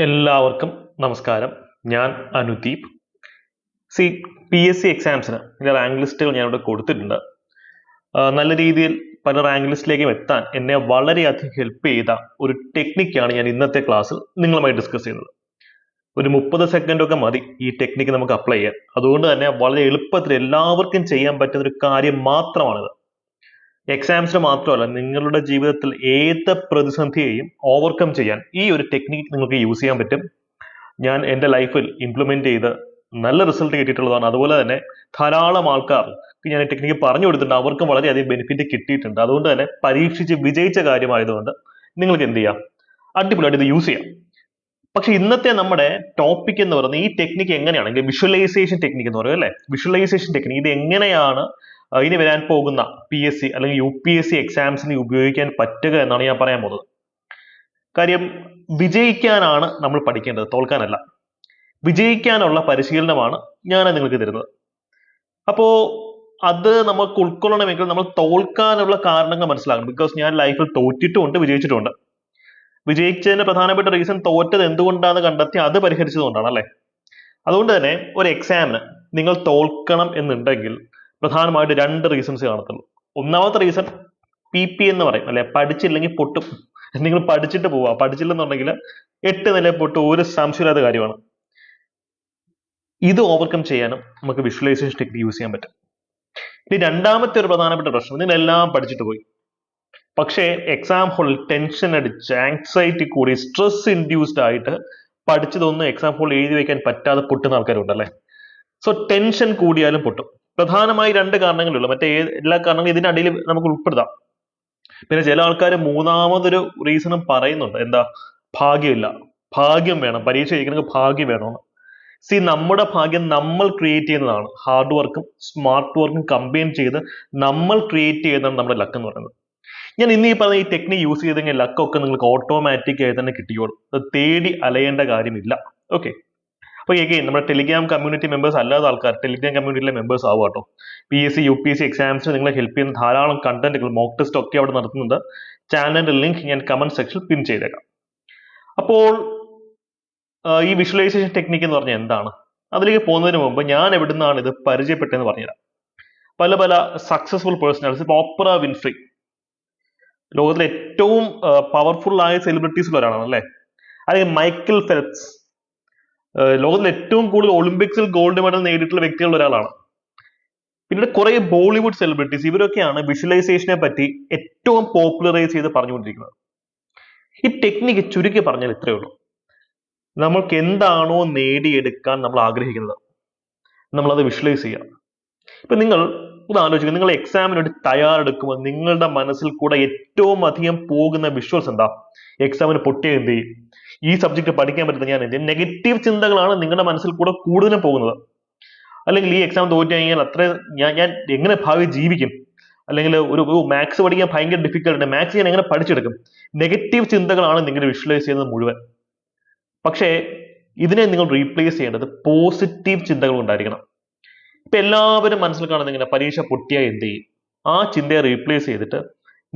എല്ലാവർക്കും നമസ്കാരം. ഞാൻ Anudeep. C P S C എക്സാംസിന് ഇതിന്റെ റാങ്ക് ലിസ്റ്റുകൾ ഞാനിവിടെ കൊടുത്തിട്ടുണ്ട്. നല്ല രീതിയിൽ പല റാങ്ക് ലിസ്റ്റിലേക്കും എത്താൻ എന്നെ വളരെയധികം ഹെൽപ്പ് ചെയ്ത ഒരു ടെക്നിക്കാണ് ഞാൻ ഇന്നത്തെ ക്ലാസ്സിൽ നിങ്ങളുമായി ഡിസ്കസ് ചെയ്യുന്നത്. ഒരു 30 സെക്കൻഡ് ഒക്കെ മതി ഈ ടെക്നിക്ക് നമുക്ക് അപ്ലൈ ചെയ്യാൻ. അതുകൊണ്ട് തന്നെ വളരെ എളുപ്പത്തിൽ എല്ലാവർക്കും ചെയ്യാൻ പറ്റുന്ന ഒരു കാര്യം മാത്രമാണിത്. എക്സാംസിന് മാത്രമല്ല, നിങ്ങളുടെ ജീവിതത്തിൽ ഏത് പ്രതിസന്ധിയെയും ഓവർകം ചെയ്യാൻ ഈ ഒരു ടെക്നിക്ക് നിങ്ങൾക്ക് യൂസ് ചെയ്യാൻ പറ്റും. ഞാൻ എൻ്റെ ലൈഫിൽ ഇംപ്ലിമെന്റ് ചെയ്ത് നല്ല റിസൾട്ട് കിട്ടിയിട്ടുള്ളതാണ്. അതുപോലെ തന്നെ ധാരാളം ആൾക്കാർക്ക് ഞാൻ ഈ ടെക്നിക്ക് പറഞ്ഞു കൊടുത്തിട്ടുണ്ട്, അവർക്കും വളരെയധികം ബെനിഫിറ്റ് കിട്ടിയിട്ടുണ്ട്. അതുകൊണ്ട് തന്നെ പരീക്ഷിച്ച് വിജയിച്ച കാര്യമായതുകൊണ്ട് നിങ്ങൾക്ക് എന്ത് ചെയ്യാം, അടിപൊളിയായിട്ട് ഇത് യൂസ് ചെയ്യാം. പക്ഷെ ഇന്നത്തെ നമ്മുടെ ടോപ്പിക് എന്ന് പറയുന്നത് ഈ ടെക്നിക്ക് എങ്ങനെയാണെങ്കിൽ വിഷ്വലൈസേഷൻ ടെക്നിക്ക് എന്ന് പറയും അല്ലേ. വിഷ്വലൈസേഷൻ ടെക്നിക്ക് ഇത് എങ്ങനെയാണ് ഇനി വരാൻ പോകുന്ന PSC അല്ലെങ്കിൽ UPSC എക്സാംസിന് ഉപയോഗിക്കാൻ പറ്റുക എന്നാണ് ഞാൻ പറയാൻ പോകുന്നത്. കാര്യം വിജയിക്കാനാണ് നമ്മൾ പഠിക്കേണ്ടത്, തോൽക്കാനല്ല. വിജയിക്കാനുള്ള പരിശീലനമാണ് ഞാൻ നിങ്ങൾക്ക് തരുന്നത്. അപ്പോ അത് നമുക്ക് ഉൾക്കൊള്ളണമെങ്കിൽ നമ്മൾ തോൽക്കാനുള്ള കാരണങ്ങൾ മനസ്സിലാക്കണം. ബിക്കോസ് ഞാൻ ലൈഫിൽ തോറ്റിട്ടുമുണ്ട്, വിജയിച്ചിട്ടുമുണ്ട്. വിജയിച്ചതിന്റെ പ്രധാനപ്പെട്ട റീസൺ തോറ്റത് എന്തുകൊണ്ടാണെന്ന് കണ്ടെത്തി അത് പരിഹരിച്ചതുകൊണ്ടാണ് അല്ലെ. അതുകൊണ്ട് തന്നെ ഒരു എക്സാമിന് നിങ്ങൾ തോൽക്കണം എന്നുണ്ടെങ്കിൽ പ്രധാനമായിട്ട് 2 റീസൺസ് കാണത്തുള്ളൂ. ഒന്നാമത്തെ റീസൺ PP എന്ന് പറയും അല്ലെ, പഠിച്ചില്ലെങ്കിൽ പൊട്ടും. നിങ്ങൾ പഠിച്ചിട്ട് പോവുക, പഠിച്ചില്ലെന്നുണ്ടെങ്കിൽ 8 നില പൊട്ടും, ഒരു സംശയമില്ലാത്ത കാര്യമാണ്. ഇത് ഓവർകം ചെയ്യാനും നമുക്ക് വിഷ്വലൈസേഷൻ ടെക്നിക്ക് യൂസ് ചെയ്യാൻ പറ്റും. ഇനി രണ്ടാമത്തെ ഒരു പ്രധാനപ്പെട്ട പ്രശ്നം, നിങ്ങൾ എല്ലാം പഠിച്ചിട്ട് പോയി, പക്ഷേ എക്സാം ഹോളിൽ ടെൻഷൻ അടിച്ച് ആങ്സൈറ്റി കൂടി സ്ട്രെസ് ഇൻഡ്യൂസ്ഡ് ആയിട്ട് പഠിച്ചതൊന്നും എക്സാം ഹോളിൽ എഴുതി വെക്കാൻ പറ്റാതെ പൊട്ടുന്ന ആൾക്കാരുണ്ടല്ലേ. സോ ടെൻഷൻ കൂടിയാലും പൊട്ടും. പ്രധാനമായി 2 കാരണങ്ങളുള്ളൂ, മറ്റേ എല്ലാ കാരണങ്ങളും ഇതിനടിയിൽ നമുക്ക് ഉൾപ്പെടുത്താം. പിന്നെ ചില ആൾക്കാർ മൂന്നാമതൊരു റീസണും പറയുന്നുണ്ട്, എന്താ, ഭാഗ്യമില്ല, ഭാഗ്യം വേണം, പരീക്ഷ ജയിക്കണമെങ്കിൽ ഭാഗ്യം വേണമെന്ന്. നമ്മുടെ ഭാഗ്യം നമ്മൾ ക്രിയേറ്റ് ചെയ്യുന്നതാണ്. ഹാർഡ് വർക്കും സ്മാർട്ട് വർക്കും കമ്പൈൻ ചെയ്ത് നമ്മൾ ക്രിയേറ്റ് ചെയ്യുന്നതാണ് നമ്മുടെ ലക്ക് എന്ന് പറയുന്നത്. ഞാൻ ഇന്ന് ഈ പറഞ്ഞ ഈ ടെക്നിക്ക് യൂസ് ചെയ്തെങ്കിൽ ലക്കൊക്കെ നിങ്ങൾക്ക് ഓട്ടോമാറ്റിക് ആയി തന്നെ കിട്ടിയോളും. അത് തേടി അലയേണ്ട കാര്യമില്ല. ഓക്കെ. അപ്പൊ എഗെയിൻ നമ്മുടെ ടെലിഗ്രാം കമ്മ്യൂണിറ്റി മെമ്പേഴ്സ് അല്ലാത്ത ആൾക്കാർ ടെലിഗ്രാം കമ്മ്യൂണിറ്റിയിലെ മെമ്പേഴ്സ് ആവുക കേട്ടോ. PSC UPSC എക്സാംസിന് നിങ്ങളെ ഹെൽപ്പ് ചെയ്യുന്ന ധാരാളം കണ്ടന്റുകൾ, മോക്ക് ടെസ്റ്റ് ഒക്കെ അവിടെ നടത്തുന്നുണ്ട്. ചാനലിന്റെ ലിങ്ക് ഞാൻ കമന്റ് സെക്ഷനിൽ പിൻ ചെയ്തേക്കാം. അപ്പോൾ ഈ വിഷ്വലൈസേഷൻ ടെക്നിക്ക് എന്ന് പറഞ്ഞാൽ എന്താണ്, അതിലേക്ക് പോകുന്നതിന് മുമ്പ് ഞാൻ എവിടുന്നാണ് ഇത് പരിചയപ്പെട്ടതെന്ന് പറഞ്ഞുതരാം. പല സക്സസ്ഫുൾ പേഴ്സണാലിറ്റീസ്, ഇപ്പൊ ഓപ്ര വിൻഫ്രി ലോകത്തിലെ ഏറ്റവും പവർഫുൾ ആയ സെലിബ്രിറ്റീസിൽ ഒരാളാണ് അല്ലെ. അല്ലെങ്കിൽ മൈക്കിൾ ഫെൽപ്സ് ലോകത്തിലെ ഏറ്റവും കൂടുതൽ ഒളിമ്പിക്സിൽ ഗോൾഡ് മെഡൽ നേടിയിട്ടുള്ള വ്യക്തികളിൽ ഒരാളാണ്. പിന്നീട് കുറെ ബോളിവുഡ് സെലിബ്രിറ്റീസ്, ഇവരൊക്കെയാണ് വിഷ്വലൈസേഷനെ പറ്റി ഏറ്റവും പോപ്പുലറൈസ് ചെയ്ത് പറഞ്ഞുകൊണ്ടിരിക്കുന്നത്. ഈ ടെക്നിക്ക് ചുരുക്കി പറഞ്ഞാൽ ഇത്രയേ ഉള്ളൂ. നമ്മൾക്ക് എന്താണോ നേടിയെടുക്കാൻ നമ്മൾ ആഗ്രഹിക്കുന്നത്, നമ്മളത് വിഷ്വലൈസ് ചെയ്യുക. ഇപ്പൊ നിങ്ങൾ ഒന്ന് ആലോചിക്കുക, നിങ്ങൾ എക്സാമിന് വേണ്ടി തയ്യാറെടുക്കുമ്പോൾ നിങ്ങളുടെ മനസ്സിൽ കൂടെ ഏറ്റവും അധികം പോകുന്ന വിഷ്വൽസ് എന്താ? എക്സാമിന് പൊട്ടിയ എന്ത് ചെയ്യും, ഈ സബ്ജക്ട് പഠിക്കാൻ പറ്റുന്ന ഞാൻ എന്ത് ചെയ്യും? നെഗറ്റീവ് ചിന്തകളാണ് നിങ്ങളുടെ മനസ്സിൽ കൂടെ കൂടുതലും പോകുന്നത്. അല്ലെങ്കിൽ ഈ എക്സാം തോറ്റു കഴിഞ്ഞാൽ ഞാൻ എങ്ങനെ ഭാവി ജീവിക്കും, അല്ലെങ്കിൽ ഒരു മാത്സ് പഠിക്കാൻ ഭയങ്കര ഡിഫിക്കൽട്ട്, മാത്സ് ഞാൻ എങ്ങനെ പഠിച്ചെടുക്കും? നെഗറ്റീവ് ചിന്തകളാണ് നിങ്ങൾ വിഷ്വലൈസ് ചെയ്യുന്നത് മുഴുവൻ. പക്ഷേ ഇതിനെ നിങ്ങൾ റീപ്ലേസ് ചെയ്യേണ്ടത് പോസിറ്റീവ് ചിന്തകൾ ഉണ്ടായിരിക്കണം. ഇപ്പൊ എല്ലാവരും മനസ്സിൽ കാണുന്നത് ഇങ്ങനെ, പരീക്ഷ പൊട്ടിയാൽ എന്ത് ചെയ്യും? ആ ചിന്തയെ റീപ്ലേസ് ചെയ്തിട്ട്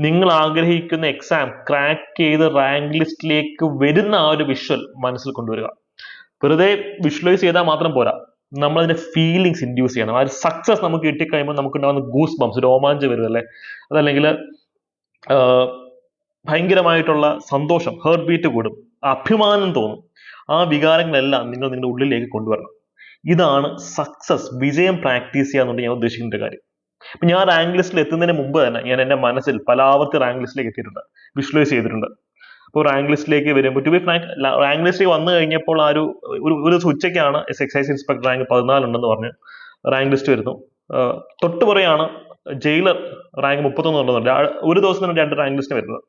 നിങ്ങൾ ആഗ്രഹിക്കുന്ന എക്സാം ക്രാക്ക് ചെയ്ത് റാങ്ക് ലിസ്റ്റിലേക്ക് വരുന്ന ആ ഒരു വിഷ്വൽ മനസ്സിൽ കൊണ്ടുവരിക. വെറുതെ വിഷ്വലൈസ് ചെയ്താൽ മാത്രം പോരാ, നമ്മൾ അതിന്റെ ഫീലിങ്സ് ഇൻഡ്യൂസ് ചെയ്യണം. ആ ഒരു സക്സസ് നമുക്ക് കിട്ടിക്കഴിയുമ്പോൾ നമുക്ക് ഉണ്ടാകുന്ന ഗൂസ് ബംസ്, രോമാഞ്ചം വരും അല്ലേ. അതല്ലെങ്കിൽ ഭയങ്കരമായിട്ടുള്ള സന്തോഷം, ഹേർട്ട് ബീറ്റ് കൂടും, അഭിമാനം തോന്നും. ആ വികാരങ്ങളെല്ലാം നിങ്ങൾ നിങ്ങളുടെ ഉള്ളിലേക്ക് കൊണ്ടുവരണം. ഇതാണ് സക്സസ്, വിജയം പ്രാക്ടീസ് ചെയ്യാന്നുണ്ട് ഞാൻ ഉദ്ദേശിക്കുന്ന ഒരു കാര്യം. ഇപ്പൊ ഞാൻ റാങ്ക് ലിസ്റ്റിൽ എത്തുന്നതിന് മുമ്പ് തന്നെ ഞാൻ എന്റെ മനസ്സിൽ പലാവർത്തി റാങ്ക് ലിസ്റ്റിലേക്ക് എത്തിയിട്ടുണ്ട്, വിഷ്വലൈസ് ചെയ്തിട്ടുണ്ട്. അപ്പോൾ റാങ്ക് ലിസ്റ്റിലേക്ക് വരുമ്പോൾ, ടു ബി ഫ്രാങ്ക്, റാങ്ക് ലിസ്റ്റിലേക്ക് വന്നു കഴിഞ്ഞപ്പോൾ ആ ഒരു ഉച്ചയ്ക്കാണ് എക്സൈസ് ഇൻസ്പെക്ടർ റാങ്ക് 14 ഉണ്ടെന്ന് പറഞ്ഞ് റാങ്ക് ലിസ്റ്റ് വരുന്നു. തൊട്ട് പുറയാണ് ജയിലർ റാങ്ക് 31 ഉണ്ടെന്നുണ്ട്. ഒരു ദിവസം തന്നെ 2 റാങ്ക് ലിസ്റ്റ് വരുന്നത്.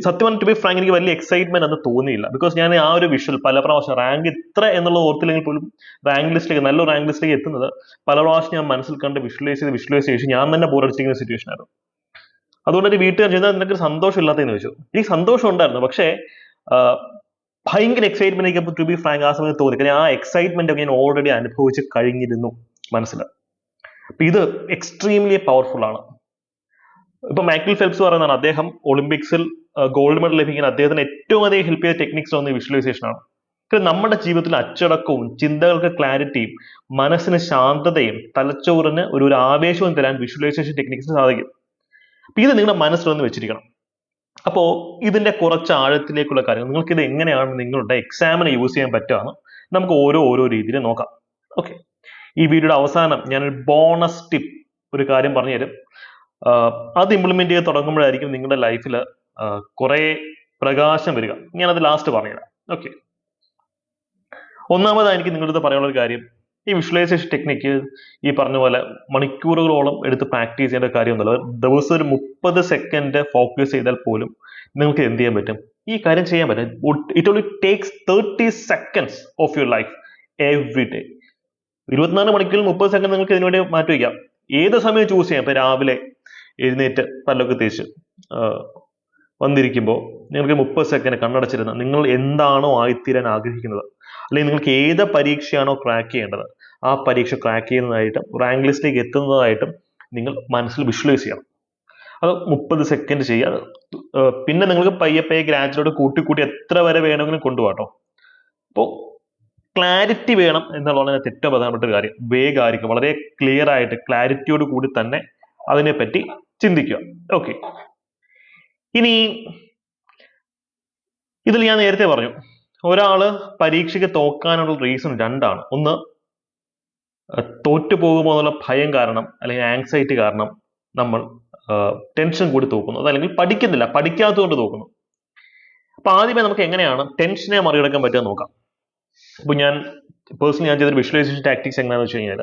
സത്യം, ടു ബി ഫ്രാങ്ക്, എനിക്ക് വലിയ എക്സൈറ്റ്മെന്റ് അന്ന് തോന്നിയില്ല. ബിക്കോസ് ഞാൻ ആ ഒരു വിഷ്വൽ പല പ്രാവശ്യം റാങ്ക് ഇത്ര എന്നുള്ളത് ഓർത്തില്ലെങ്കിൽ പോലും റാങ്ക് ലിസ്റ്റിലേക്ക്, നല്ലൊരു റാങ്ക് ലിസ്റ്റിലേക്ക് എത്തുന്നത് പല പ്രാവശ്യം ഞാൻ മനസ്സിൽ കണ്ട് വിഷ്വലൈസ് ചെയ്ത് ഞാൻ തന്നെ ബോറടിച്ചിരിക്കുന്ന സിറ്റുവേഷൻ ആയിരുന്നു. അതുകൊണ്ട് ഒരു വീട്ടുകാർ ചെയ്താൽ നിനക്ക് സന്തോഷം ഇല്ലാത്തതെന്ന് ചോദിച്ചു. ഈ സന്തോഷം ഉണ്ടായിരുന്നു, പക്ഷേ ഭയങ്കര എക്സൈറ്റ്മെന്റ് എനിക്ക് ടു ബി ഫ്രാങ്ക് ആ സമയത്ത് തോന്നി. കാരണം ആ എക്സൈറ്റ്മെന്റ് ഒക്കെ ഞാൻ ഓൾറെഡി അനുഭവിച്ച് കഴിഞ്ഞിരുന്നു മനസ്സിൽ. അപ്പൊ ഇത് എക്സ്ട്രീംലി പവർഫുൾ ആണ്. ഇപ്പൊ മൈക്കിൾ ഫെൽപ്സ് പറയുന്നതാണ്, അദ്ദേഹം ഒളിമ്പിക്സിൽ ഗോൾഡ് മെഡൽ ലഭിക്കാൻ അദ്ദേഹത്തിന് ഏറ്റവും അധികം ഹെൽപ്പ് ചെയ്ത ടെക്നിക്സ് ഒന്ന് വിഷ്വലൈസേഷൻ ആണ്. നമ്മുടെ ജീവിതത്തിൽ അച്ചടക്കവും ചിന്തകൾക്ക് ക്ലാരിറ്റിയും മനസ്സിന് ശാന്തതയും തലച്ചോറിന് ഒരു ആവേശവും തരാൻ വിഷ്വലൈസേഷൻ ടെക്നിക്സിന് സാധിക്കും. അപ്പൊ ഇത് നിങ്ങളുടെ മനസ്സിലൊന്ന് വെച്ചിരിക്കണം. അപ്പോൾ ഇതിന്റെ കുറച്ച് ആഴത്തിലേക്കുള്ള കാര്യങ്ങൾ നിങ്ങൾക്ക് ഇത് എങ്ങനെയാണ് നിങ്ങളുടെ എക്സാമിന് യൂസ് ചെയ്യാൻ പറ്റുകയെന്ന് നമുക്ക് ഓരോ രീതിയിൽ നോക്കാം. ഓക്കെ, ഈ വീഡിയോയുടെ അവസാനം ഞാനൊരു ബോണസ് ടിപ്പ് ഒരു കാര്യം പറഞ്ഞുതരും. അത് ഇംപ്ലിമെന്റ് ചെയ്ത് തുടങ്ങുമ്പോഴായിരിക്കും നിങ്ങളുടെ ലൈഫിൽ കുറെ പ്രകാശം വരിക. ഞാനത് ലാസ്റ്റ് പറഞ്ഞുതരാം. ഓക്കെ, ഒന്നാമതായി എനിക്ക് നിങ്ങളുടെ അടുത്ത് പറയാനുള്ള ഒരു കാര്യം, ഈ വിഷ്വലൈസേഷൻ ടെക്നിക്ക് ഈ പറഞ്ഞ പോലെ മണിക്കൂറുകളോളം എടുത്ത് പ്രാക്ടീസ് ചെയ്യേണ്ട കാര്യമൊന്നുമില്ല. ദിവസം ഒരു 30 സെക്കൻഡ് ഫോക്കസ് ചെയ്താൽ പോലും നിങ്ങൾക്ക് എന്ത് ചെയ്യാൻ പറ്റും? ഈ കാര്യം ചെയ്യാൻ പറ്റും. It only takes 30 seconds of your life every day. 24 മണിക്കൂറിൽ 30 സെക്കൻഡ് നിങ്ങൾക്ക് ഇതിനുവേണ്ടി മാറ്റി വയ്ക്കാം. ഏത് സമയം ചൂസ് ചെയ്യാം. ഇപ്പൊ രാവിലെ എഴുന്നേറ്റ് പല്ലൊക്കെ തേച്ച് വന്നിരിക്കുമ്പോൾ നിങ്ങൾക്ക് 30 സെക്കൻഡ് കണ്ണടച്ചിരുന്ന നിങ്ങൾ എന്താണോ ആയിത്തീരാൻ ആഗ്രഹിക്കുന്നത്, അല്ലെങ്കിൽ നിങ്ങൾക്ക് ഏത് പരീക്ഷയാണോ ക്രാക്ക് ചെയ്യേണ്ടത്, ആ പരീക്ഷ ക്രാക്ക് ചെയ്യുന്നതായിട്ടും റാങ്ക് ലിസ്റ്റിലേക്ക് എത്തുന്നതായിട്ടും നിങ്ങൾ മനസ്സിൽ വിഷ്വലൈസ് ചെയ്യണം. അത് 30 സെക്കൻഡ് ചെയ്യുക. പിന്നെ നിങ്ങൾക്ക് പയ്യെ ഗ്രാജുവേറ്റ് കൂട്ടി എത്ര വരെ വേണമെങ്കിലും കൊണ്ടുപോകാട്ടോ. അപ്പോൾ ക്ലാരിറ്റി വേണം എന്നുള്ളതാണ് ഏറ്റവും പ്രധാനപ്പെട്ട ഒരു കാര്യം. വേഗമായിരിക്കും, വളരെ ക്ലിയർ ആയിട്ട് ക്ലാരിറ്റിയോട് കൂടി തന്നെ അതിനെപ്പറ്റി ചിന്തിക്കുക. ഓക്കെ, ഇനി ഇതിൽ ഞാൻ നേരത്തെ പറഞ്ഞു, ഒരാള് പരീക്ഷയ്ക്ക് തോക്കാനുള്ള റീസൺ രണ്ടാണ്. ഒന്ന്, തോറ്റു പോകുമോ എന്നുള്ള ഭയം കാരണം അല്ലെങ്കിൽ ആങ്സൈറ്റി കാരണം നമ്മൾ ടെൻഷൻ കൂടി തോക്കുന്നു, അതല്ലെങ്കിൽ പഠിക്കാത്തതുകൊണ്ട് തോക്കുന്നു. അപ്പൊ ആദ്യമേ നമുക്ക് എങ്ങനെയാണ് ടെൻഷനെ മറികടക്കാൻ പറ്റുക നോക്കാം. അപ്പൊ ഞാൻ പേഴ്സണലി ഞാൻ ചെയ്തൊരു വിഷ്വലൈസേഷൻ ടാക്ടിക്സ് എങ്ങനെയാണെന്ന് വെച്ച് കഴിഞ്ഞാൽ,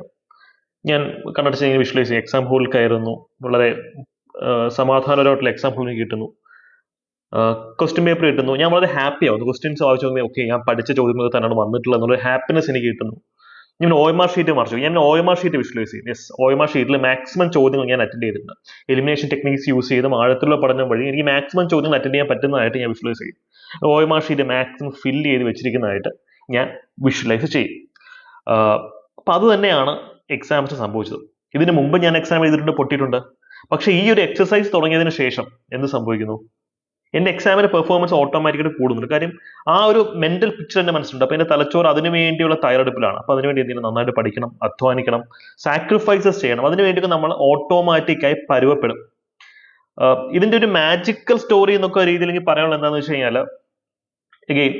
ഞാൻ കണ്ണടച്ച് കഴിഞ്ഞാൽ വിഷ്വലൈസ് ചെയ്യും. എക്സാം ഹോളിൽ കയറുന്നു, വളരെ സമാധാനപരമായിട്ടുള്ള എക്സാം ഹോളിൽ കിട്ടുന്നു, ക്വസ്റ്റ്യൻ പേപ്പർ കിട്ടുന്നു, ഞാൻ വളരെ ഹാപ്പി ആവുന്നു. ക്വസ്റ്റ്യൻസ് വായിച്ചു നോക്കുമ്പോൾ ഓക്കെ, ഞാൻ പഠിച്ച ചോദ്യങ്ങൾ തന്നെയാണ് വന്നിട്ടുള്ളത് എന്നുള്ള ഹാപ്പിനെസ് എനിക്ക് കിട്ടുന്നു. ഞാൻ OMR ഷീറ്റ് മറിച്ചു, ഞാൻ OMR ഷീറ്റ് വിഷ്വലൈസ് ചെയ്യും. യെസ്, OMR ഷീറ്റിൽ മാക്സിമം ചോദ്യങ്ങൾ ഞാൻ അറ്റൻഡ് ചെയ്തിട്ടുണ്ട്. എലിമിനേഷൻ ടെക്നിക്സ് യൂസ് ചെയ്ത് ആഴത്തിലുള്ള പഠനം വഴി എനിക്ക് മാക്സിമം ചോദ്യങ്ങൾ അറ്റൻഡ് ചെയ്യാൻ പറ്റുന്നതായിട്ട് ഞാൻ വിഷ്വലൈസ് ചെയ്യും. OMR ഷീറ്റ് മാക്സിമം ഫില്ല് ചെയ്ത് വെച്ചിരിക്കുന്നതായിട്ട് ഞാൻ വിഷ്വലൈസ് ചെയ്യും. അപ്പൊ അത് തന്നെയാണ് എക്സാംസിന് സംഭവിച്ചത്. ഇതിന് മുമ്പ് ഞാൻ എക്സാം എഴുതിയിട്ടുണ്ട്, പൊട്ടിയിട്ടുണ്ട്. പക്ഷെ ഈ ഒരു എക്സസൈസ് തുടങ്ങിയതിന് ശേഷം എന്ത് സംഭവിക്കുന്നു? എന്റെ എക്സാമിന്റെ പെർഫോമൻസ് ഓട്ടോമാറ്റിക്കായിട്ട് കൂടുന്നുണ്ട്. കാര്യം ആ ഒരു മെന്റൽ പിക്ചർ എന്റെ മനസ്സിലുണ്ട്. അപ്പൊ എന്റെ തലച്ചോറ് അതിനു വേണ്ടിയുള്ള തയ്യാറെടുപ്പിലാണ്. അപ്പൊ അതിനുവേണ്ടി എന്തെങ്കിലും നന്നായിട്ട് പഠിക്കണം, അധ്വാനിക്കണം, സാക്രിഫൈസസ് ചെയ്യണം. അതിനു വേണ്ടിയൊക്കെ നമ്മൾ ഓട്ടോമാറ്റിക്കായി പരുവപ്പെടും. ഇതിന്റെ ഒരു മാജിക്കൽ സ്റ്റോറി എന്നൊക്കെ രീതിയിൽ എനിക്ക് പറയാനുള്ളത് എന്താണെന്ന് വെച്ച് കഴിഞ്ഞാൽ, അഗെയിൻ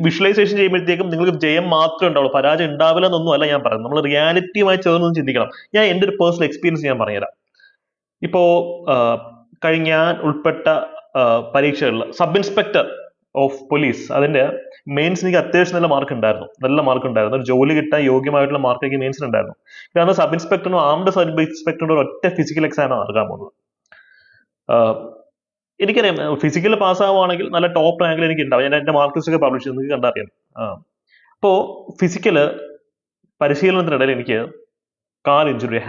വിഷ്വലൈസേഷൻ ചെയ്യുമ്പോഴത്തേക്കും നിങ്ങൾക്ക് ജയം മാത്രമേ ഉണ്ടാവുള്ളൂ, പരാജയം ഉണ്ടാവില്ല എന്നൊന്നും അല്ല ഞാൻ പറയുന്നത്. നമ്മൾ റിയാലിറ്റിയുമായി ചേർന്ന് ചിന്തിക്കണം. ഞാൻ എൻ്റെ ഒരു പേഴ്സണൽ എക്സ്പീരിയൻസ് ഞാൻ പറഞ്ഞുതരാം. ഇപ്പോ കഴിഞ്ഞ ഉൾപ്പെട്ട പരീക്ഷകളിൽ സബ് ഇൻസ്പെക്ടർ ഓഫ് പോലീസ് അതിന്റെ മെയിൻസ് എനിക്ക് അത്യാവശ്യം നല്ല മാർക്ക് ഉണ്ടായിരുന്നു. ഒരു ജോലി കിട്ടാൻ യോഗ്യമായിട്ടുള്ള മാർക്ക് എനിക്ക് മെയിൻസിന് ഉണ്ടായിരുന്നു. കാരണം സബ് ഇൻസ്പെക്ടറിനും ആംഡ് സബ് ഇൻസ്പെക്ടറിനും ഒരു ഒറ്റ ഫിസിക്കൽ എക്സാമാണ് നടക്കാൻ പോകുന്നത്. എനിക്കറിയാം, ഫിസിക്കൽ പാസ്സാവുകയാണെങ്കിൽ നല്ല ടോപ്പ് റാങ്കിൽ എനിക്ക് ഉണ്ടാവും. ഞാൻ എന്റെ മാർക്ക് ലിസ്റ്റ് ഒക്കെ പബ്ലിഷ് ചെയ്ത് നിങ്ങൾക്ക് കണ്ടറിയാം. അപ്പോ ഫിസിക്കല് പരിശീലനത്തിനിടയിൽ എനിക്ക്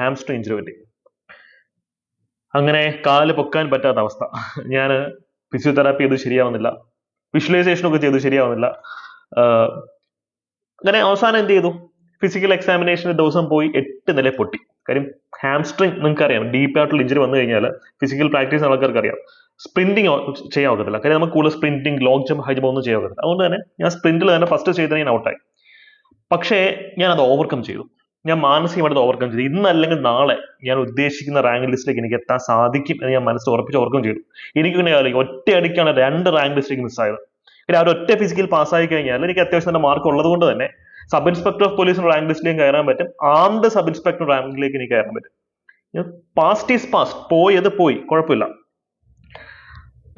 ഹാംസ്ട്രിങ് ഇഞ്ചുറി പറ്റി. അങ്ങനെ കാല് പൊക്കാൻ പറ്റാത്ത അവസ്ഥ. ഞാൻ ഫിസിയോതെറാപ്പി ചെയ്ത് ശരിയാവുന്നില്ല, വിഷ്വലൈസേഷൻ ഒക്കെ ചെയ്ത് ശരിയാവുന്നില്ല. അങ്ങനെ അവസാനം എന്ത് ചെയ്തു? ഫിസിക്കൽ എക്സാമിനേഷന് ദിവസം പോയി 8 നില പൊട്ടി. കാര്യം ഹാംസ്ട്രിങ് നിങ്ങൾക്ക് അറിയാം, ഡീപ്പായിട്ടുള്ള ഇഞ്ചുറി വന്നു കഴിഞ്ഞാൽ ഫിസിക്കൽ പ്രാക്ടീസ് ആൾക്കാർക്ക് അറിയാം, സ്പ്രിന്റിങ് ചെയ്യാൻ ഒക്കത്തില്ല. കാര്യം നമുക്ക് കൂടുതൽ സ്പ്രിന്റിങ്, ലോങ് ജമ്പ്, ഹൈ ജമ്പ് ഒന്നും ചെയ്യാൻ ഒക്കത്തില്ല. അതുകൊണ്ട് തന്നെ ഞാൻ സ്പ്രിന്റിൽ തന്നെ ഫസ്റ്റ് ചെയ്ത് ഞാൻ ഔട്ടായി. പക്ഷേ ഞാൻ അത് ഓവർകം ചെയ്തു. ഞാൻ മാനസികമായിട്ട് ഓവർകം ചെയ്തു. ഇന്നല്ലെങ്കിൽ നാളെ ഞാൻ ഉദ്ദേശിക്കുന്ന റാങ്ക് ലിസ്റ്റിലേക്ക് എനിക്ക് എത്താൻ സാധിക്കും എന്ന് ഞാൻ മനസ്സിൽ ഉറപ്പിച്ച് ഓവർകം ചെയ്തു. എനിക്ക് പിന്നെ ഒറ്റയടിക്കാണ് 2 റാങ്ക് ലിസ്റ്റിലേക്ക് മിസ്സായത്. പിന്നെ ആ ഒറ്റ ഫിസിക്കൽ പാസ്സായി കഴിഞ്ഞാൽ എനിക്ക് അത്യാവശ്യം നല്ല മാർക്ക് ഉള്ളത് കൊണ്ട് തന്നെ സബ് ഇൻസ്പെക്ടർ ഓഫ് പോലീസിന്റെ റാങ്ക് ലിസ്റ്റിലേക്ക് കയറാൻ പറ്റും, ആംഡ് സബ് ഇൻസ്പെക്ടർ റാങ്കിലേക്ക് എനിക്ക് കയറാൻ പറ്റും. പാസ്റ്റ് ഈസ് പാസ്റ്റ്, പോയി, കുഴപ്പമില്ല.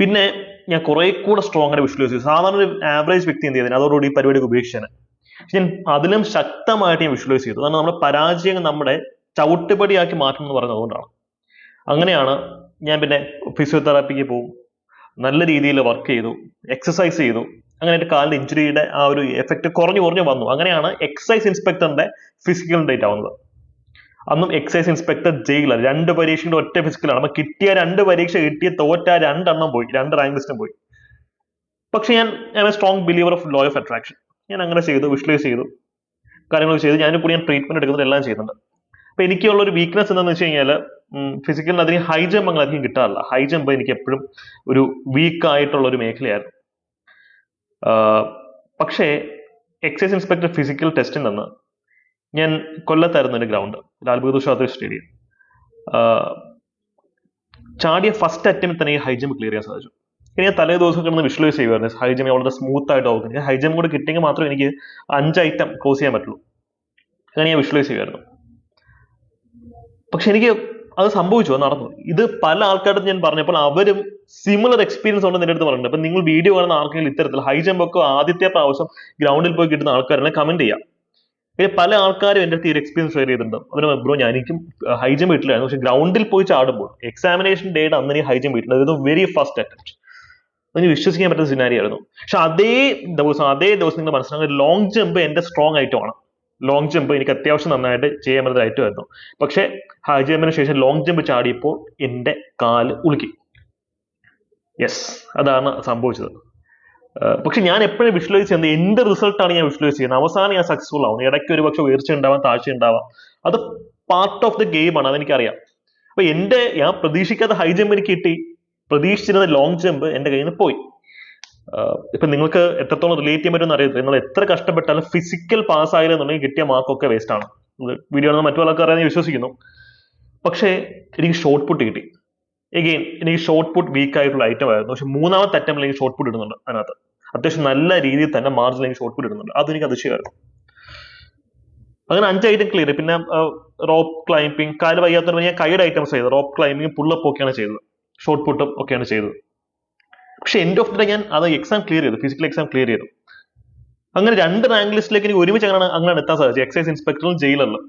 പിന്നെ ഞാൻ കുറെ കൂടെ സ്ട്രോങ് ആയിട്ട് വിഷ്വലൈസ് ചെയ്തു. സാധാരണ ഒരു ആവറേജ് വ്യക്തി എന്ത് ചെയ്തത് അതോടുകൂടി ഈ പരിപാടിക്ക് ഉപേക്ഷിച്ചാണ്. ഞാൻ അതിലും ശക്തമായിട്ട് ഞാൻ വിഷ്വലൈസ് ചെയ്തു. കാരണം നമ്മുടെ പരാജയം നമ്മുടെ ചവിട്ടുപടിയാക്കി മാറ്റണം എന്ന് പറയുന്നത് അതുകൊണ്ടാണ്. അങ്ങനെയാണ് ഞാൻ പിന്നെ ഫിസിയോതെറാപ്പിക്ക് പോകും, നല്ല രീതിയിൽ വർക്ക് ചെയ്തു, എക്സസൈസ് ചെയ്തു. അങ്ങനെ എൻ്റെ കാലിന്റെ ഇഞ്ചുറിയുടെ ആ ഒരു എഫക്റ്റ് കുറഞ്ഞു വന്നു. അങ്ങനെയാണ് എക്സൈസ് ഇൻസ്പെക്ടറിന്റെ ഫിസിക്കൽ ഡേറ്റ് ആവുന്നത്. അന്നും എക്സൈസ് ഇൻസ്പെക്ടർ ജയിലാണ്. 2 പരീക്ഷയുടെ ഒറ്റ ഫിസിക്കലാണ്. അപ്പൊ കിട്ടിയ 2 പരീക്ഷ തോറ്റ 2 എണ്ണം പോയി, 2 റാങ്ക് ലിസ്റ്റും പോയി. പക്ഷെ ഞാൻ strong believer of law of attraction. ഞാൻ അങ്ങനെ ചെയ്തു, വിഷ്വലൈസ് ചെയ്തു, കാര്യങ്ങൾ ചെയ്തു. ഞാൻ ട്രീറ്റ്മെന്റ് എടുക്കുന്നത് എല്ലാം ചെയ്യുന്നുണ്ട്. അപ്പൊ എനിക്കുള്ള ഒരു വീക്ക്നെസ് എന്താണെന്ന് വെച്ച് കഴിഞ്ഞാൽ, ഫിസിക്കലിന് അതിന് ഹൈ ജമ്പ് അങ്ങനെ അധികം കിട്ടാറില്ല. ഹൈ ജമ്പ് എനിക്ക് എപ്പോഴും ഒരു വീക്ക് ആയിട്ടുള്ള ഒരു മേഖലയായിരുന്നു. പക്ഷേ എക്സൈസ് ഇൻസ്പെക്ടർ ഫിസിക്കൽ ടെസ്റ്റിൽ നിന്ന് ഞാൻ കൊല്ലത്തായിരുന്നു എൻ്റെ ഗ്രൗണ്ട്, ലാൽ ബഹദൂർ ശാസ്ത്രി സ്റ്റേഡിയം. ചാടിയ ഫസ്റ്റ് അറ്റംപ്റ്റ് തന്നെ ഈ ഹൈ ജമ്പ് ക്ലിയർ ചെയ്യാൻ സാധിച്ചു. ഇനി ഞാൻ തലേ ദിവസം കിടന്ന് വിഷ്വലൈസ് ചെയ്യുമായിരുന്നു ഹൈ ജമ്പ് വളരെ സ്മൂത്ത് ആയിട്ട് ഓർക്കുന്നത്. ഹൈ ജമ്പ് കൂടെ കിട്ടിയെങ്കിൽ മാത്രമേ എനിക്ക് 5 ഐറ്റം ക്ലോസ് ചെയ്യാൻ പറ്റുള്ളൂ. അങ്ങനെ ഞാൻ വിഷ്വലൈസ് ചെയ്യുമായിരുന്നു. പക്ഷെ എനിക്ക് അത് സംഭവിച്ചു, അത് നടന്നു. ഇത് പല ആൾക്കാരുടെ ഞാൻ പറഞ്ഞപ്പോൾ അവരും സിമിലർ എക്സ്പീരിയൻസ് ഉണ്ടെന്ന് എൻ്റെ അടുത്ത് പറഞ്ഞിട്ടുണ്ട്. അപ്പൊ നിങ്ങൾ വീഡിയോ കാണുന്ന ആർക്കെങ്കിലും ഇത്തരത്തിൽ ഹൈ ജമ്പ് ഒക്കെ ആദ്യത്തെ പ്രാവശ്യം ഗ്രൗണ്ടിൽ പോയി കിട്ടുന്ന ആൾക്കാരെല്ലാം കമന്റ് ചെയ്യാം. പിന്നെ പല ആൾക്കാരും എൻ്റെ അടുത്ത് ഈ ഒരു എക്സ്പീരിയൻസ് ഷെയർ ചെയ്തിട്ടുണ്ട്. അവർ ബ്രോ എനിക്കും ഹൈ ജമ്പ് കിട്ടില്ലായിരുന്നു, പക്ഷെ ഗ്രൗണ്ടിൽ പോയി ചാടുമ്പോൾ എക്സാമിനേഷൻ ഡേയുടെ അന്ന് എനിക്ക് ഹൈ ജമ്പ് കിട്ടുന്നത്. ഇത് വെരി ഫസ്റ്റ് അറ്റംപ്റ്റ്. അതിന് വിശ്വസിക്കാൻ പറ്റുന്ന സിനാരി ആയിരുന്നു. പക്ഷെ അതേ ദിവസം നിങ്ങൾ മനസ്സിലാക്കുക ലോങ് ജമ്പ് എൻ്റെ സ്ട്രോങ് ഐറ്റമാണ്. ലോങ് ജമ്പ് എനിക്ക് അത്യാവശ്യം നന്നായിട്ട് ചെയ്യാൻ പറ്റുന്ന ഐറ്റമായിരുന്നു. പക്ഷെ ഹൈ ജമ്പിന് ശേഷം ലോങ് ജമ്പ് ചാടിയപ്പോൾ എൻ്റെ കാല് ഉളുക്കി. യെസ്, അതാണ് സംഭവിച്ചത്. പക്ഷെ ഞാൻ എപ്പോഴും വിഷ്വലൈസ് ചെയ്യുന്നത് എന്റെ റിസൾട്ടാണ് ഞാൻ വിഷ്വലൈസ് ചെയ്യുന്നത്. അവസാനം ഞാൻ സക്സസ്ഫുൾ ആവുന്നത്. ഇടയ്ക്ക് ഒരു പക്ഷെ ഉയർച്ച ഉണ്ടാവാം, താഴ്ച ഉണ്ടാവാം. അത് പാർട്ട് ഓഫ് ദ ഗെയിം ആണ്, അതെനിക്കറിയാം. അപ്പൊ ഞാൻ പ്രതീക്ഷിക്കാത്ത ഹൈ ജമ്പ് എനിക്ക് കിട്ടി, പ്രതീക്ഷിച്ചിരുന്ന ലോങ് ജമ്പ് എന്റെ കയ്യിൽ നിന്ന് പോയി. ഇപ്പൊ നിങ്ങൾക്ക് എത്രത്തോളം റിലേറ്റ് ചെയ്യാൻ പറ്റുമെന്ന് അറിയത്തില്ല. നിങ്ങൾ എത്ര കഷ്ടപ്പെട്ടാലും ഫിസിക്കൽ പാസ് ആയില്ലെന്നുണ്ടെങ്കിൽ കിട്ടിയ മാർക്കൊക്കെ വേസ്റ്റ് ആണ്. വീഡിയോ ആണ് മറ്റു ആൾക്കാർ അറിയാൻ വിശ്വസിക്കുന്നു. പക്ഷേ എനിക്ക് ഷോർട്ട് പുട്ട് കിട്ടി. എഗെയിൻ എനിക്ക് ഷോർട്ട് പുട്ട് വീക്ക് ആയിട്ടുള്ള ഐറ്റം ആയിരുന്നു. പക്ഷെ മൂന്നാമത്തെ അറ്റംപ്റ്റിൽ എനിക്ക് ഷോർട്ട് പുട്ട് ഇടുന്നുണ്ട്. അതിനകത്ത് അത്യാവശ്യം നല്ല രീതിയിൽ തന്നെ മാർജിനിൽ എനിക്ക് ഷോർട്ട് പുട്ട് ഇടുന്നുണ്ട്. അതെനിക്ക് അതിശയമായിരുന്നു. അങ്ങനെ 5 ഐറ്റം ക്ലിയർ. പിന്നെ റോപ്പ് ക്ലൈംബിങ്, കാല് വയ്യാത്തവർ ഞാൻ കൈയുടെ ഐറ്റംസ് ചെയ്തത്. റോപ്പ് ക്ലൈംബിങ്, പുള്ളപ്പ് ഒക്കെയാണ് ചെയ്തത്, ഷോർട്ട് പുട്ടും ഒക്കെയാണ് ചെയ്തത്. പക്ഷെ എൻഡ് ഓഫ് ദി ഡേ ഞാൻ അത് എക്സാം ക്ലിയർ ചെയ്തു, ഫിസിക്കൽ എക്സാം ക്ലിയർ ചെയ്തു. അങ്ങനെ 2 റാങ്ക് ലിസ്റ്റിലേക്ക് എനിക്ക് ഒരുമിച്ച് അങ്ങനെ എത്താൻ സാധിച്ചു, എക്സൈസ് ഇൻസ്പെക്ടറും ജയിലറിലും.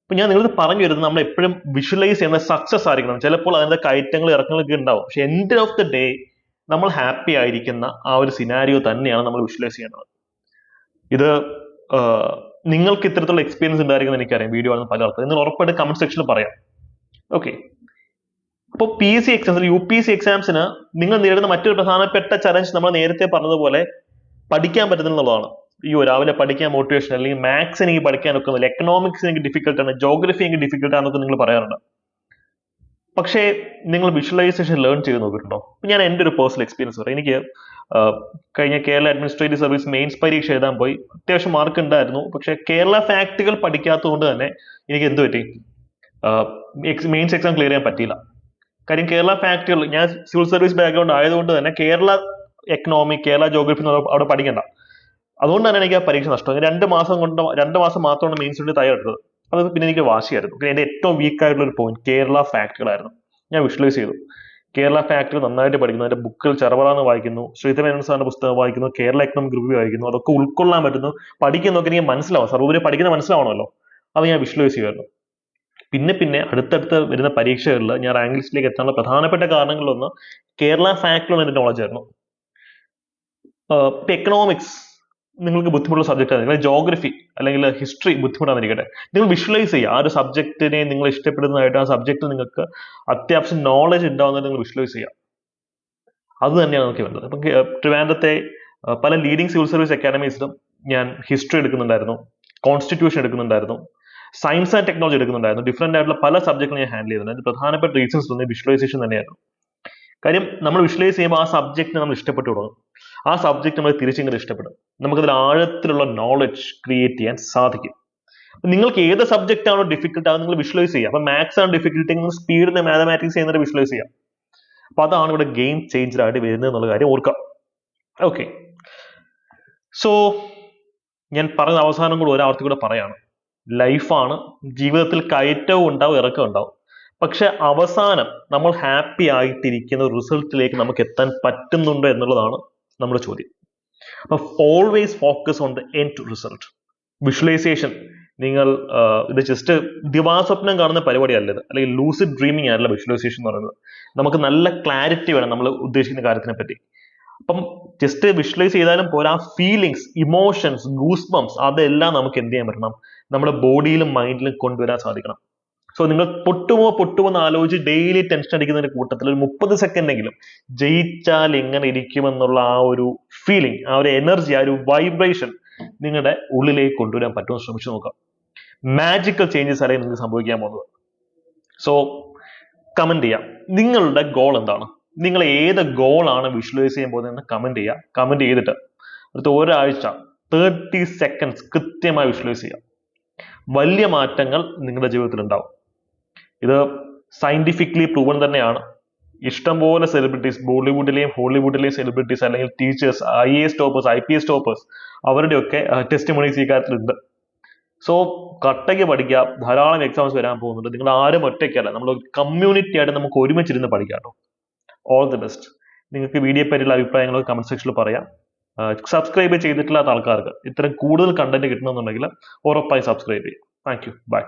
അപ്പൊ ഞാൻ നിങ്ങൾക്ക് പറഞ്ഞു വരുന്നത് നമ്മൾ എപ്പോഴും വിഷ്വലൈസ് ചെയ്യുന്ന സക്സസ് ആയിരിക്കണം. ചിലപ്പോൾ അതിന്റെ കയറ്റങ്ങൾ ഇറക്കങ്ങളൊക്കെ ഉണ്ടാവും, പക്ഷെ എൻഡ് ഓഫ് ദി ഡേ നമ്മൾ ഹാപ്പി ആയിരിക്കുന്ന ആ ഒരു സിനാരിയോ തന്നെയാണ് നമ്മൾ വിഷ്വലൈസ് ചെയ്യേണ്ടത്. ഇത് നിങ്ങൾക്ക് ഇത്തരത്തിലുള്ള എക്സ്പീരിയൻസ് ഉണ്ടായിരിക്കും എനിക്കറിയാം, വീഡിയോ ആണ് പല ആൾക്കാർ. നിങ്ങൾ ഉറപ്പായിട്ട് കമന്റ് സെക്ഷനിൽ പറയാം. ഓക്കെ, അപ്പോൾ PSC എക്സാംസിന്, UPSC എക്സാംസിന് നിങ്ങൾ നേരിടുന്ന മറ്റൊരു പ്രധാനപ്പെട്ട ചലഞ്ച് നമ്മൾ നേരത്തെ പറഞ്ഞതുപോലെ പഠിക്കാൻ പറ്റുന്നുള്ളതാണ്. രാവിലെ പഠിക്കാൻ മോട്ടിവേഷൻ, അല്ലെങ്കിൽ മാത്സ് എനിക്ക് പഠിക്കാൻ ഒക്കുന്നില്ല, എക്കണോമിക്സ് എനിക്ക് ഡിഫിക്കൽട്ട് ആണ്, ജോഗ്രഫി എനിക്ക് ഡിഫിക്കൽട്ട് ആണെന്നൊക്കെ നിങ്ങൾ പറയാറുണ്ട്. പക്ഷേ നിങ്ങൾ വിഷ്വലൈസേഷൻ ലേൺ ചെയ്ത് നോക്കിയിട്ടുണ്ടോ? ഞാൻ എൻ്റെ ഒരു പേഴ്സണൽ എക്സ്പീരിയൻസ് പറയാം. എനിക്ക് കഴിഞ്ഞ കേരള അഡ്മിനിസ്ട്രേറ്റീവ് സർവീസ് മെയിൻസ് പരീക്ഷ എഴുതാൻ പോയി. അത്യാവശ്യം മാർക്ക് ഉണ്ടായിരുന്നു. പക്ഷെ കേരള ഫാക്ടുകൾ പഠിക്കാത്തതുകൊണ്ട് തന്നെ എനിക്ക് എന്ത് പറ്റി, മെയിൻസ് എക്സാം ക്ലിയർ ചെയ്യാൻ പറ്റിയില്ല. കാര്യം കേരള ഫാക്ടുകൾ, ഞാൻ സിവിൽ സർവീസ് ബാക്ക്ഗ്രൗണ്ട് ആയതുകൊണ്ട് തന്നെ കേരള എക്കണോമി, കേരള ജോഗ്രഫി അവിടെ പഠിക്കണ്ട. അതുകൊണ്ട് തന്നെ എനിക്ക് ആ പരീക്ഷ നഷ്ടമായി. 2 മാസം മാത്രമാണ് മെയിൻസ് വേണ്ടി തയ്യാറെടുത്തത്. അത് പിന്നെ എനിക്ക് വാശിയായിരുന്നു. എന്റെ ഏറ്റവും വീക്ക് ആയിട്ടുള്ള ഒരു പോയിന്റ് കേരള ഫാക്ടുകളായിരുന്നു. ഞാൻ വിഷ്വലൈസ് ചെയ്തു കേരള ഫാക്ടുകൾ നന്നായിട്ട് പഠിക്കുന്നു, അതിന്റെ ബുക്കുകൾ ചെറുപറാന്ന് വായിക്കുന്നു, ശ്രീധരൻ സാറിന്റെ പുസ്തകം വായിക്കുന്നു, കേരള എക്കണോമിക് റിവ്യൂ വായിക്കുന്നു. അതൊക്കെ ഉൾക്കൊള്ളാൻ പറ്റുന്നു, പഠിക്കുന്നതൊക്കെ എനിക്ക് മനസ്സിലാവും. സർവ്വപരി പഠിക്കുന്ന മനസ്സിലാവണമല്ലോ, അത് ഞാൻ വിഷ്വലൈസ് ചെയ്യുമായിരുന്നു. പിന്നെ അടുത്തടുത്ത് വരുന്ന പരീക്ഷകളിൽ ഞാൻ റാങ്ക് ലിസ്റ്റിലേക്ക് എത്താനുള്ള പ്രധാനപ്പെട്ട കാരണങ്ങളിലൊന്ന് കേരള ഫാക്ടുകൾ എന്റെ നോളജ് ആയിരുന്നു. എക്കണോമിക്സ് നിങ്ങൾക്ക് ബുദ്ധിമുട്ടുള്ള സബ്ജക്റ്റ് ആണെങ്കിൽ, ജോഗ്രഫി അല്ലെങ്കിൽ ഹിസ്റ്ററി ബുദ്ധിമുട്ടാന്നിരിക്കട്ടെ, നിങ്ങൾ വിഷ്വലൈസ് ചെയ്യുക. ആ ഒരു സബ്ജക്റ്റിനെ നിങ്ങൾ ഇഷ്ടപ്പെടുന്നതായിട്ട്, ആ സബ്ജക്റ്റ് നിങ്ങൾക്ക് അത്യാവശ്യം നോളജ് ഉണ്ടാവുന്നതായിട്ട് നിങ്ങൾ വിഷ്വലൈസ് ചെയ്യുക. അത് തന്നെയാണ് നമുക്ക് വേണ്ടത്. ഇപ്പം ട്രിവാൻഡ്രത്തെ പല ലീഡിംഗ് സിവിൽ സർവീസ് അക്കാഡമീസിലും ഞാൻ ഹിസ്റ്ററി എടുക്കുന്നുണ്ടായിരുന്നു, കോൺസ്റ്റിറ്റ്യൂഷൻ എടുക്കുന്നുണ്ടായിരുന്നു, സയൻസ് ആൻഡ് ടെക്നോളജി എടുക്കുന്നുണ്ടായിരുന്നു. ഡിഫറെന്റ് ആയിട്ടുള്ള പല സബ്ജക്റ്റുകൾ ഞാൻ ഹാൻഡിൽ ചെയ്തിട്ടുണ്ട്. അതിന് പ്രധാനപ്പെട്ട റീസൺസ് തന്നെ വിഷ്വലൈസേഷൻ തന്നെയായിരുന്നു. കാര്യം നമ്മൾ വിഷ്വലൈസ് ചെയ്യുമ്പോൾ ആ സബ്ജക്റ്റിനെ നമ്മൾ ഇഷ്ടപ്പെട്ടു തുടങ്ങും. ആ സബ്ജക്റ്റ് നമ്മൾ തിരിച്ചിങ്ങനെ ഇഷ്ടപ്പെടും. നമുക്കതിൽ ആഴത്തിലുള്ള നോളജ് ക്രിയേറ്റ് ചെയ്യാൻ സാധിക്കും. നിങ്ങൾക്ക് ഏത് സബ്ജക്റ്റ് ആണോ ഡിഫിക്കൽട്ട് അത് നിങ്ങൾ വിഷ്വലൈസ് ചെയ്യുക. അപ്പൊ മാത്സ് ആണ് ഡിഫിക്കൽട്ട്, നിങ്ങൾ സ്പീഡിൽ മാത്തമാറ്റിക്സ് ചെയ്യുന്നത് വിഷ്വലൈസ് ചെയ്യാം. അപ്പൊ അതാണ് ഇവിടെ ഗെയിം ചേഞ്ചർ ആയിട്ട് വരുന്നത് എന്നുള്ള കാര്യം ഓർക്കാം. ഓക്കെ, സോ ഞാൻ പറഞ്ഞ അവസാനം കൂടെ ഒരാവർത്തി കൂടെ പറയാണ്. ലൈഫാണ്, ജീവിതത്തിൽ കയറ്റവും ഉണ്ടാവും, ഇറക്കവും ഉണ്ടാവും. പക്ഷെ അവസാനം നമ്മൾ ഹാപ്പി ആയിട്ടിരിക്കുന്ന റിസൾട്ടിലേക്ക് നമുക്ക് എത്താൻ പറ്റുന്നുണ്ടോ എന്നുള്ളതാണ് നമ്മുടെ ചോദ്യം. അപ്പൊ always focus on the end result. Visualisation നിങ്ങൾ ഇത് ജസ്റ്റ് ദിവാസ്വപ്നം കാണുന്ന പരിപാടിയല്ല ഇത്, അല്ലെങ്കിൽ ലൂസിഡ് ഡ്രീമിംഗ് ആണല്ല വിഷ്വലൈസേഷൻ എന്ന് പറയുന്നത്. നമുക്ക് നല്ല ക്ലാരിറ്റി വേണം നമ്മൾ ഉദ്ദേശിക്കുന്ന കാര്യത്തിനെ പറ്റി. അപ്പം ജസ്റ്റ് വിഷ്വലൈസ് ചെയ്താലും പോരാ, ഫീലിങ്സ്, ഇമോഷൻസ്, ഗൂസ് ബംസ് അതെല്ലാം നമുക്ക് എന്ത് ചെയ്യാൻ പറ്റണം, നമ്മുടെ ബോഡിയിലും മൈൻഡിലും കൊണ്ടുവരാൻ സാധിക്കണം. സോ നിങ്ങൾ പൊട്ടുമോ എന്ന് ആലോചിച്ച് ഡെയിലി ടെൻഷൻ അടിക്കുന്നതിന്റെ കൂട്ടത്തിൽ ഒരു 30 സെക്കൻഡെങ്കിലും ജയിച്ചാൽ എങ്ങനെ ഇരിക്കുമെന്നുള്ള ആ ഒരു ഫീലിംഗ്, ആ ഒരു എനർജി, ആ ഒരു വൈബ്രേഷൻ നിങ്ങളുടെ ഉള്ളിലേക്ക് കൊണ്ടുവരാൻ പറ്റുമെന്ന് ശ്രമിച്ചു നോക്കാം. മാജിക്കൽ ചേഞ്ചസ് ആയിരിക്കും നിങ്ങൾക്ക് സംഭവിക്കാൻ പോകുന്നത്. സോ കമന്റ് ചെയ്യാം, നിങ്ങളുടെ ഗോൾ എന്താണ്, നിങ്ങൾ ഏത് ഗോളാണ് വിഷ്വലൈസ് ചെയ്യാൻ പോകുന്നതെന്ന് കമന്റ് ചെയ്യുക. കമന്റ് ചെയ്തിട്ട് അടുത്ത ഒരാഴ്ച 30 seconds കൃത്യമായി വിഷ്വലൈസ് ചെയ്യുക. വലിയ മാറ്റങ്ങൾ നിങ്ങളുടെ ജീവിതത്തിൽ ഉണ്ടാവും. ഇത് സയന്റിഫിക്കലി പ്രൂവൺ തന്നെയാണ്. ഇഷ്ടംപോലെ സെലിബ്രിറ്റീസ്, ബോളിവുഡിലെയും ഹോളിവുഡിലെയും സെലിബ്രിറ്റീസ് അല്ലെങ്കിൽ teachers, IAS toppers, IPS toppers, അവരുടെയൊക്കെ ടെസ്റ്റിമണീസ് ഈ കാര്യത്തിലുണ്ട്. സോ കട്ടയ്ക്ക് പഠിക്കുക. ധാരാളം എക്സാംസ് വരാൻ പോകുന്നുണ്ട്. നിങ്ങൾ ആരും ഒറ്റയ്ക്കല്ല, നമ്മൾ കമ്മ്യൂണിറ്റി ആയിട്ട് നമുക്ക് ഒരുമിച്ചിരുന്ന് പഠിക്കാം കേട്ടോ. All the best. നിങ്ങൾക്ക് വീഡിയോ പറ്റിയുള്ള അഭിപ്രായങ്ങൾ കമന്റ് സെക്ഷനിൽ പറയാം. സബ്സ്ക്രൈബ് ചെയ്തിട്ടില്ലാത്ത ആൾക്കാർക്ക് ഇത്തരം കൂടുതൽ കണ്ടന്റ് കിട്ടണമെന്നുണ്ടെങ്കിൽ ഉറപ്പായി സബ്സ്ക്രൈബ് ചെയ്യും. Thank you. ബൈ.